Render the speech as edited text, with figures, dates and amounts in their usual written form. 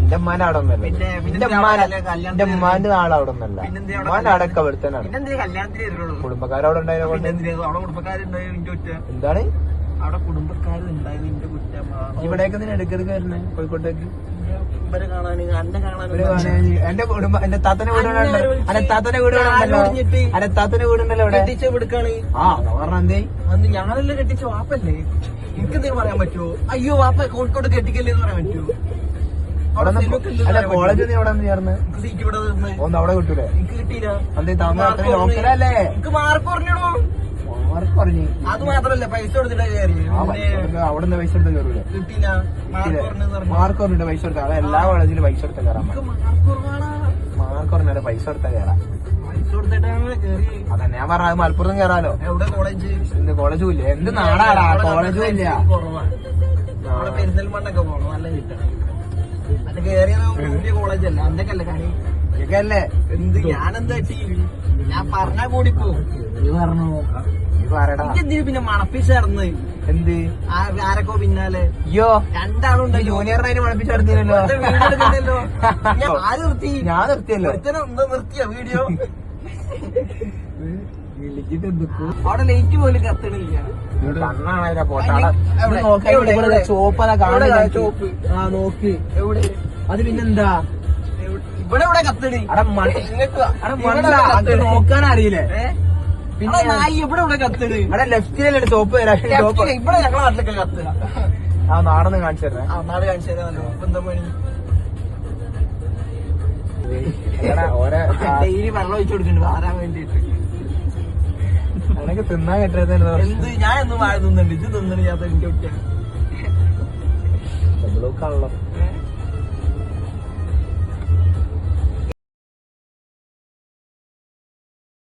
എന്റെ ഉമ്മാന്റെ അവിടെ ഒന്നല്ല, എന്റെ ഉമ്മാന്റെ നാളെ അവിടെ ഒന്നല്ല, ഉമ്മാന്റെ അടക്കം അവിടെ തന്നെയാണ്. കുടുംബക്കാരവിടെ ഉണ്ടായതിനെ കൊണ്ട് എന്താണ് അവിടെ കുടുംബക്കാരുണ്ടായത് എന്റെ കുറ്റം. ഇവിടേക്ക് നീ ഇടയ്ക്കിടയ്ക്ക് വരുന്നേ കോഴിക്കോട്ടേക്ക് ഇവരെ കാണാൻ അന്നെ കാണാൻ എന്റെ കുടുംബം എന്റെ താത്തന്റെ വീടുണ്ടല്ലോ, എന്റെ താത്തന്റെ വീടുണ്ടല്ലോ, എന്റെ താത്തന്റെ വീടുണ്ടല്ലോ ഇവിടെ കെട്ടിച്ച എടുക്കാണ്. ആ പറഞ്ഞ എന്തേ അന്ന് ഞാനല്ലേ കെട്ടിച്ച വാപ്പല്ലേ, എനിക്ക് എന്തെങ്കിലും പറയാൻ പറ്റുമോ? അയ്യോ വാപ്പ കോഴിക്കോട് കെട്ടിക്കല്ലേ എന്ന് പറയാൻ പറ്റുമോ? അല്ല കോളേജ് നീ എവിടെ ചേർന്ന് സീറ്റ് ഇവിടെ നിന്ന് ഒന്ന് അവിടെ കിട്ടൂലേ? എനിക്ക് കിട്ടിയില്ല. എന്തേ താമസം ലോക്കലല്ലേ? എനിക്ക് മാർക്ക് പറഞ്ഞോ. മാർക്ക് പറഞ്ഞു. അത് മാത്രല്ല പൈസ കൊടുത്തിട്ടാ കയറി. അവിടെ നിന്ന് പൈസ എടുത്ത് കയറൂലേ? കിട്ടിയില്ല. മാർക്ക് പറഞ്ഞിട്ട് പൈസ കൊടുത്താ എല്ലാ കോളേജിലും പൈസ എടുത്ത കയറാൻ. മാർക്ക് പറഞ്ഞാലേ പൈസ കൊടുത്താ കയറാം. പൈസ കൊടുത്തിട്ടാണ് കയറി. അതന്നെ ഞാൻ പറഞ്ഞ മലപ്പുറത്തും കയറാലോ. എവിടെ കോളേജ്? എന്ത് കോളേജും ഇല്ല, എന്ത് നാടാടാ കോളേജും ഇല്ല. കുറവാണ് അവിടെ. പെരിന്തൽമണ്ണൊക്കെ പോകണം, നല്ല കിട്ടണം. അത് കയറിയ പുതിയ കോളേജല്ല എന്തൊക്കെയല്ലേ കാണി ഇതൊക്കെയല്ലേ. എന്ത് ഞാനെന്താ ഞാൻ പറഞ്ഞാ കൂടിപ്പോ. നീ പറഞ്ഞു നീ പറയടാ. എന്തിനു പിന്നെ മണപ്പിച്ചേർന്ന് എന്ത് ആരൊക്കെ പിന്നാലെ അയ്യോ രണ്ടാളുണ്ട്. ജൂനിയറിനെ മണപ്പിച്ചെടുത്തില്ലല്ലോ. ആര് നിർത്തി? ഞാൻ നിർത്തിയല്ലോ. എന്താ നിർത്തിയ വീഡിയോ? വിളിച്ചിട്ട് എന്തൊക്കെ അവിടെ ലൈറ്റ് പോലും കത്തണില്ല. കണ്ണാണ് ചോപ്പതാ കാണുന്നില്ല. ചോപ്പ് ആ നോക്ക് എവിടെ? അത് പിന്നെന്താ ഇവിടെ ഇവിടെ കത്തണി. നോക്കാൻ അറിയില്ലേ? പിന്നെ നായി ഇവിടെ ഇവിടെ കത്തണ്. അവിടെ ലെഫ്റ്റിലല്ലേ ചോപ്പ് വരാം. ഇവിടെ ഞങ്ങളെ നാട്ടിലൊക്കെ കത്തുക. ആ നാടൊന്ന് കാണിച്ചു തരണേ. ആ നാട് കാണിച്ചു തരാമല്ലോ. ഇപ്പൊ എന്താ പണി? ഓരോ ഡെയിലി വെള്ളം ഒഴിച്ചു കൊടുക്കുന്നുണ്ട് ആരാൻ വേണ്ടിട്ട്. എനിക്ക് തിന്നാൻ കെട്ടത് എന്ത് ഞാൻ എന്നും വാഴ തിന്നുണ്ട്. ഇത് തിന്നണ ഞാൻ എനിക്ക് നമ്മളൊക്കെ